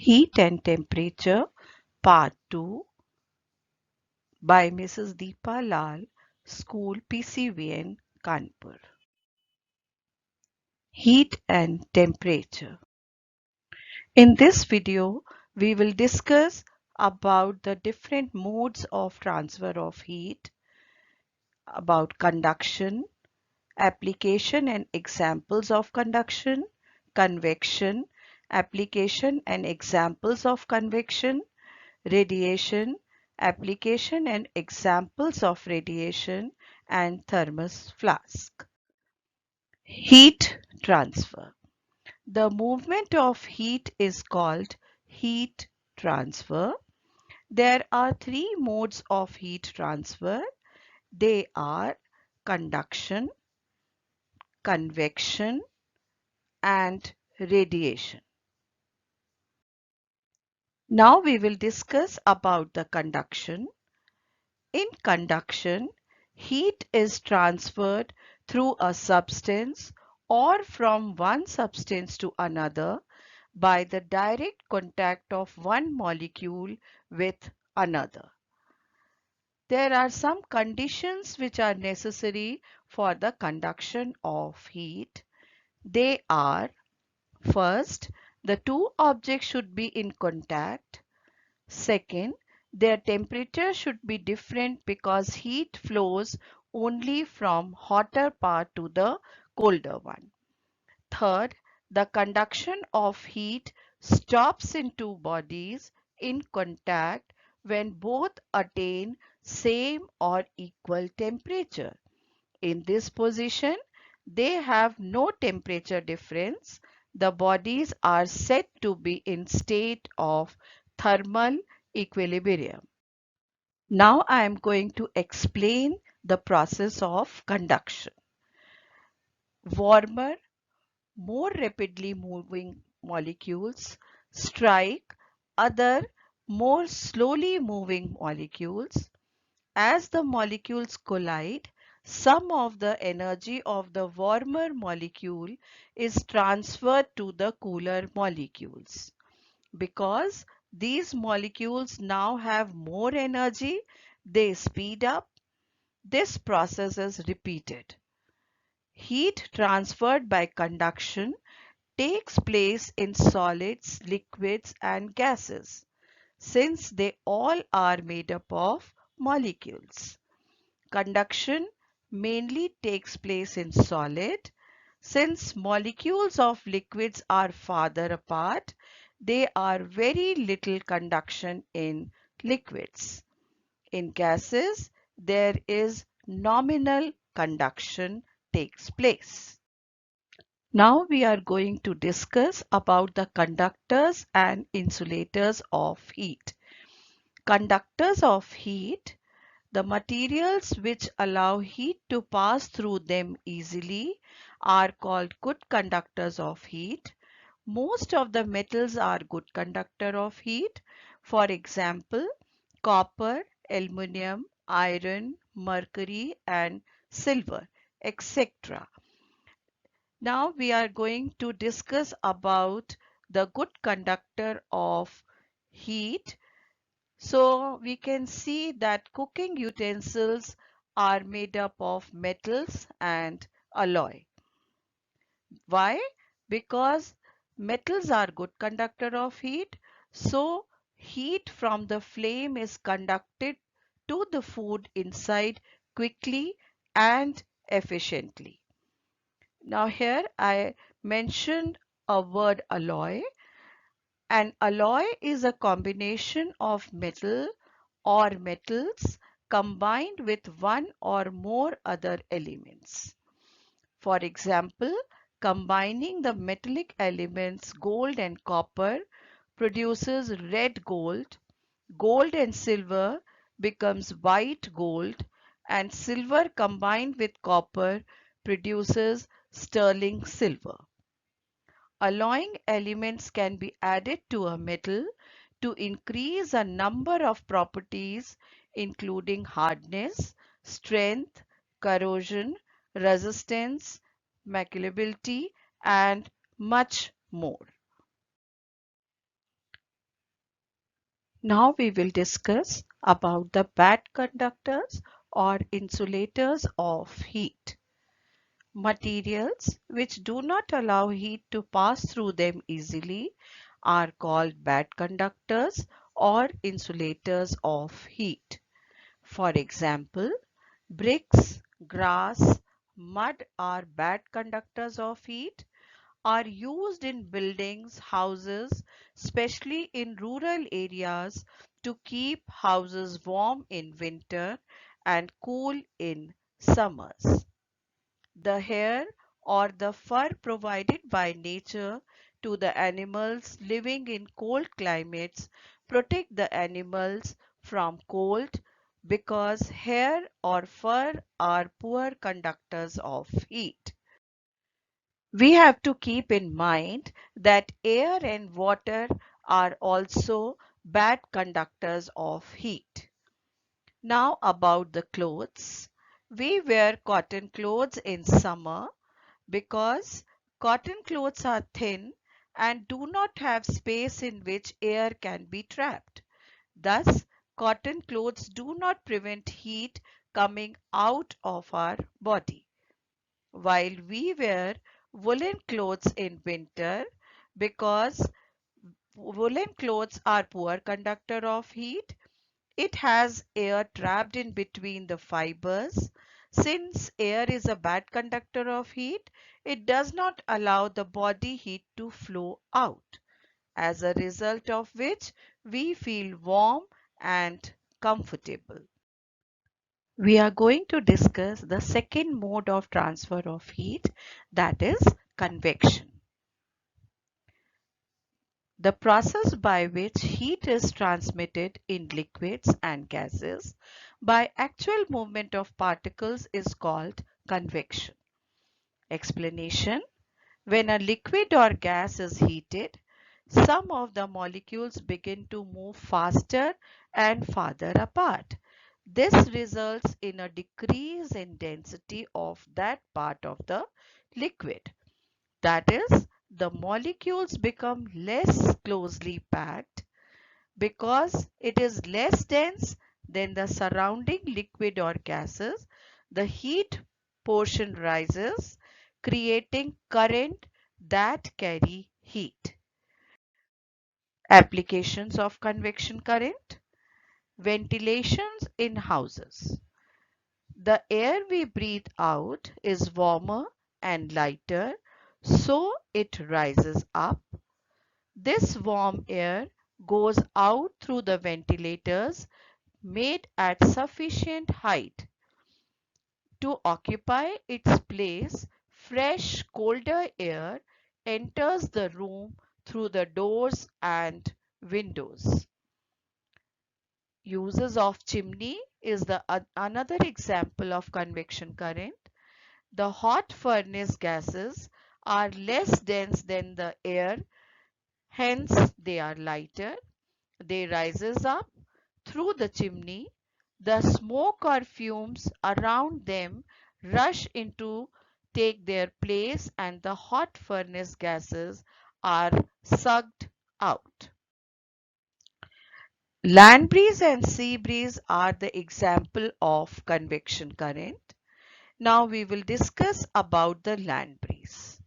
Heat and Temperature, Part 2 by Mrs. Deepa Lal, School PCVN, Kanpur. Heat and Temperature. In this video, we will discuss about the different modes of transfer of heat, about conduction, application and examples of conduction, convection, application and examples of convection, radiation, application and examples of radiation, and thermos flask. Heat transfer. The movement of heat is called heat transfer. There are three modes of heat transfer. They are conduction, convection, and radiation. Now we will discuss about the conduction. In conduction, heat is transferred through a substance or from one substance to another by the direct contact of one molecule with another. There are some conditions which are necessary for the conduction of heat. They are: first, the two objects should be in contact. Second, their temperature should be different because heat flows only from hotter part to the colder one. Third, the conduction of heat stops in two bodies in contact when both attain same or equal temperature. In this position, they have no temperature difference. The bodies are said to be in state of thermal equilibrium. Now I am going to explain the process of conduction. Warmer, more rapidly moving molecules strike other, more slowly moving molecules. As the molecules collide, some of the energy of the warmer molecule is transferred to the cooler molecules. Because these molecules now have more energy, they speed up. This process is repeated. Heat transferred by conduction takes place in solids, liquids, and gases, since they all are made up of molecules. Conduction mainly takes place in solid. Since molecules of liquids are farther apart, there are very little conduction in liquids. In gases, there is nominal conduction takes place. Now we are going to discuss about the conductors and insulators of heat. Conductors of heat, the materials which allow heat to pass through them easily, are called good conductors of heat. Most of the metals are good conductor of heat. For example, copper, aluminum, iron, mercury, and silver, etc. Now we are going to discuss about the good conductor of heat. So we can see that cooking utensils are made up of metals and alloy. Why? Because metals are good conductor of heat. So heat from the flame is conducted to the food inside quickly and efficiently. Now here I mentioned a word alloy. An alloy is a combination of metal or metals combined with one or more other elements. For example, combining the metallic elements gold and copper produces red gold, gold and silver becomes white gold, and silver combined with copper produces sterling silver. Alloying elements can be added to a metal to increase a number of properties including hardness, strength, corrosion, resistance, malleability, and much more. Now we will discuss about the bad conductors or insulators of heat. Materials which do not allow heat to pass through them easily are called bad conductors or insulators of heat. For example, bricks, grass, mud are bad conductors of heat, are used in buildings, houses, especially in rural areas to keep houses warm in winter and cool in summers. The hair or the fur provided by nature to the animals living in cold climates protect the animals from cold because hair or fur are poor conductors of heat. We have to keep in mind that air and water are also bad conductors of heat. Now about the clothes. We wear cotton clothes in summer because cotton clothes are thin and do not have space in which air can be trapped. Thus, cotton clothes do not prevent heat coming out of our body, while we wear woolen clothes in winter because woolen clothes are poor conductor of heat. It has air trapped in between the fibers. Since air is a bad conductor of heat, it does not allow the body heat to flow out, as a result of which we feel warm and comfortable. We are going to discuss the second mode of transfer of heat, that is convection. The process by which heat is transmitted in liquids and gases by actual movement of particles is called convection. Explanation: when a liquid or gas is heated, some of the molecules begin to move faster and farther apart. This results in a decrease in density of that part of the liquid. That is, the molecules become less closely packed. Because it is less dense than the surrounding liquid or gases, the heat portion rises, creating current that carry heat. Applications of convection current: ventilations in houses. The air we breathe out is warmer and lighter, so it rises up. This warm air goes out through the ventilators made at sufficient height to occupy its place. Fresh, colder air enters the room through the doors and windows. Uses of chimney is the another example of convection current. The hot furnace gases are less dense than the air, hence they are lighter. They rises up through the chimney. The smoke or fumes around them rush into take their place and the hot furnace gases are sucked out. Land breeze and sea breeze are the example of convection current. Now we will discuss about the land breeze.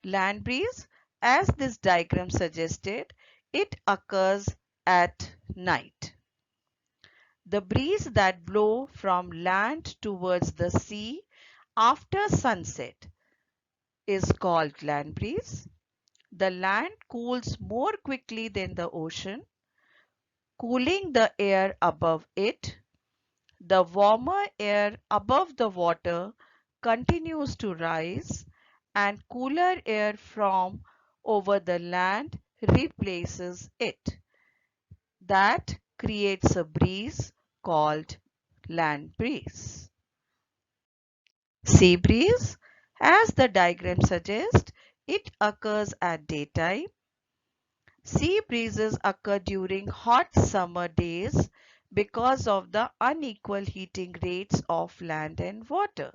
Land breeze, as this diagram suggested, it occurs at night. The breeze that blow from land towards the sea after sunset is called land breeze. The land cools more quickly than the ocean, cooling the air above it. The warmer air above the water continues to rise and cooler air from over the land replaces it. That creates a breeze called land breeze. Sea breeze, as the diagram suggests, it occurs at daytime. Sea breezes occur during hot summer days because of the unequal heating rates of land and water.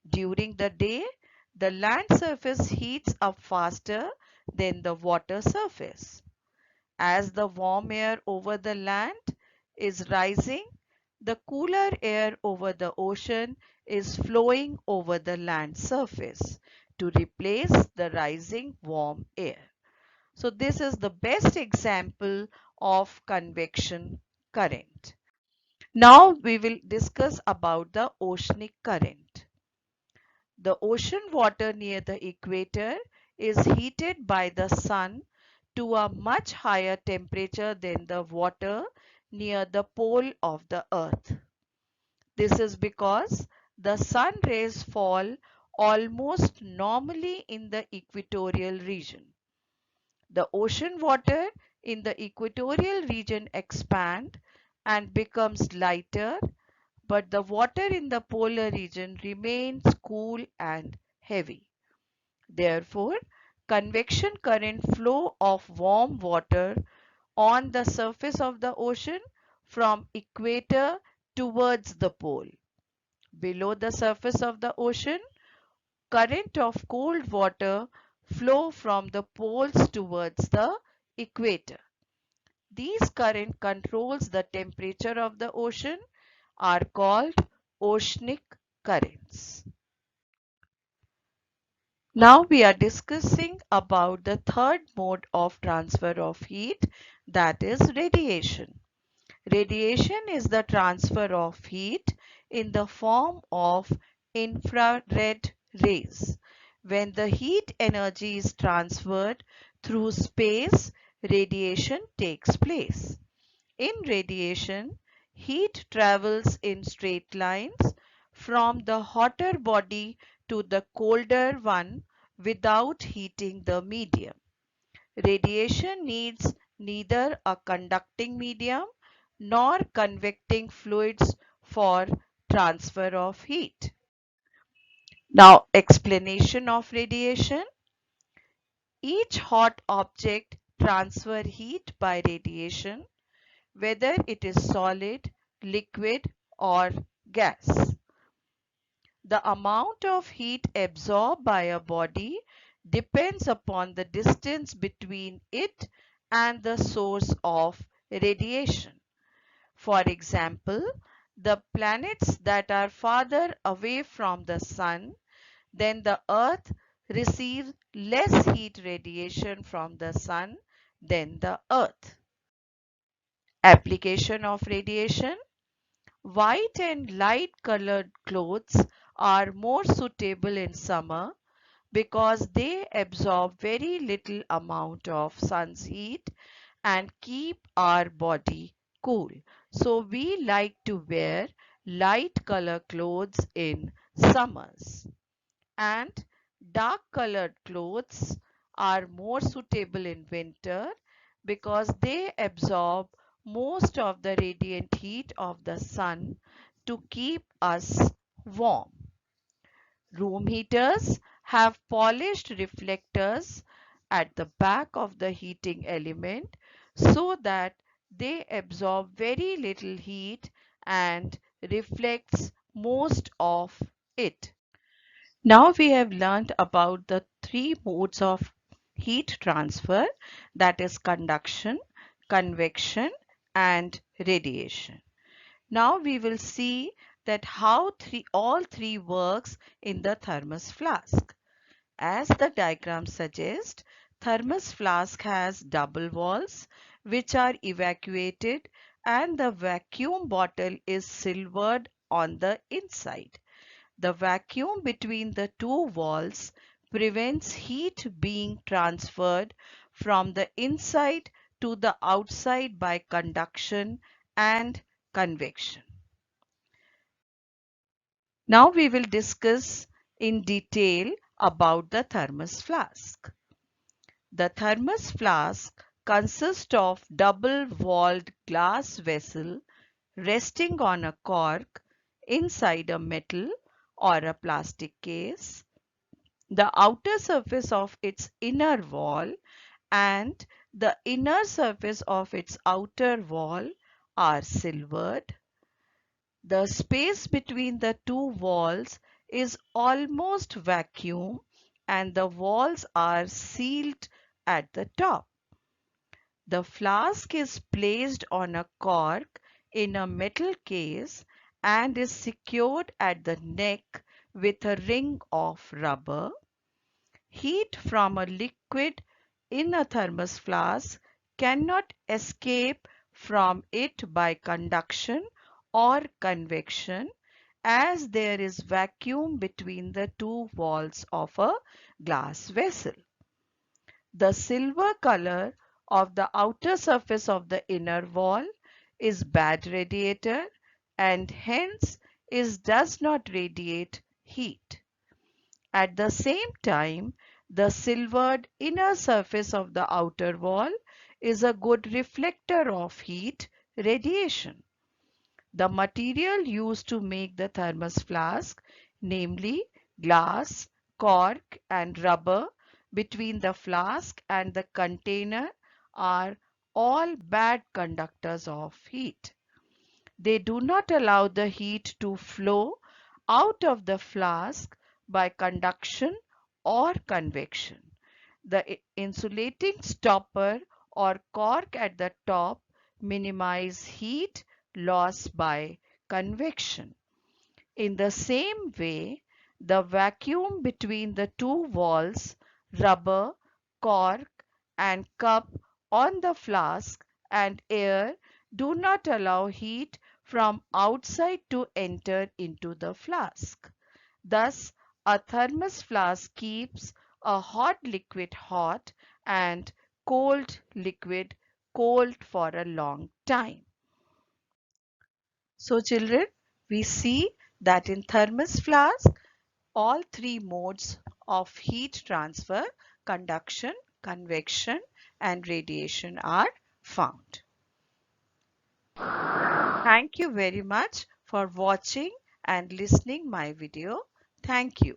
During the day, the land surface heats up faster than the water surface. As the warm air over the land is rising, the cooler air over the ocean is flowing over the land surface to replace the rising warm air. So this is the best example of convection current. Now we will discuss about the oceanic current. The ocean water near the equator is heated by the sun to a much higher temperature than the water near the pole of the earth. This is because the sun rays fall almost normally in the equatorial region. The ocean water in the equatorial region expand and becomes lighter, but the water in the polar region remains cool and heavy. Therefore, convection current flow of warm water on the surface of the ocean from equator towards the pole. Below the surface of the ocean, current of cold water flow from the poles towards the equator. These current controls the temperature of the ocean are called oceanic currents. Now we are discussing about the third mode of transfer of heat, that is radiation. Radiation is the transfer of heat in the form of infrared rays. When the heat energy is transferred through space, radiation takes place. In radiation, heat travels in straight lines from the hotter body to the colder one without heating the medium. Radiation needs neither a conducting medium nor convecting fluids for transfer of heat. Now, explanation of radiation. Each hot object transfers heat by radiation, whether it is solid, liquid, or gas. The amount of heat absorbed by a body depends upon the distance between it and the source of radiation. For example, the planets that are farther away from the sun than the earth receive less heat radiation from the sun than the earth. Application of radiation. White and light colored clothes are more suitable in summer because they absorb very little amount of sun's heat and keep our body cool. So we like to wear light color clothes in summers. And dark colored clothes are more suitable in winter because they absorb most of the radiant heat of the sun to keep us warm. Room heaters have polished reflectors at the back of the heating element so that they absorb very little heat and reflects most of it. Now we have learned about the three modes of heat transfer, that is conduction, convection and radiation. Now we will see that how all three works in the thermos flask. As the diagram suggests, thermos flask has double walls which are evacuated and the vacuum bottle is silvered on the inside. The vacuum between the two walls prevents heat being transferred from the inside to the outside by conduction and convection. Now we will discuss in detail about the thermos flask. The thermos flask consists of double-walled glass vessel resting on a cork inside a metal or a plastic case. The outer surface of its inner wall and the inner surface of its outer wall are silvered. The space between the two walls is almost vacuum and the walls are sealed at the top. The flask is placed on a cork in a metal case and is secured at the neck with a ring of rubber. Heat from a liquid in a thermos flask cannot escape from it by conduction or convection, as there is vacuum between the two walls of a glass vessel. The silver color of the outer surface of the inner wall is bad radiator and hence does not radiate heat. At the same time, the silvered inner surface of the outer wall is a good reflector of heat radiation. The material used to make the thermos flask, namely glass, cork and rubber between the flask and the container, are all bad conductors of heat. They do not allow the heat to flow out of the flask by conduction or convection. The insulating stopper or cork at the top minimize heat loss by convection. In the same way, the vacuum between the two walls, rubber, cork and cup on the flask and air do not allow heat from outside to enter into the flask. Thus, a thermos flask keeps a hot liquid hot and cold liquid cold for a long time. So children, we see that in thermos flask, all three modes of heat transfer, conduction, convection and radiation are found. Thank you very much for watching and listening my video. Thank you.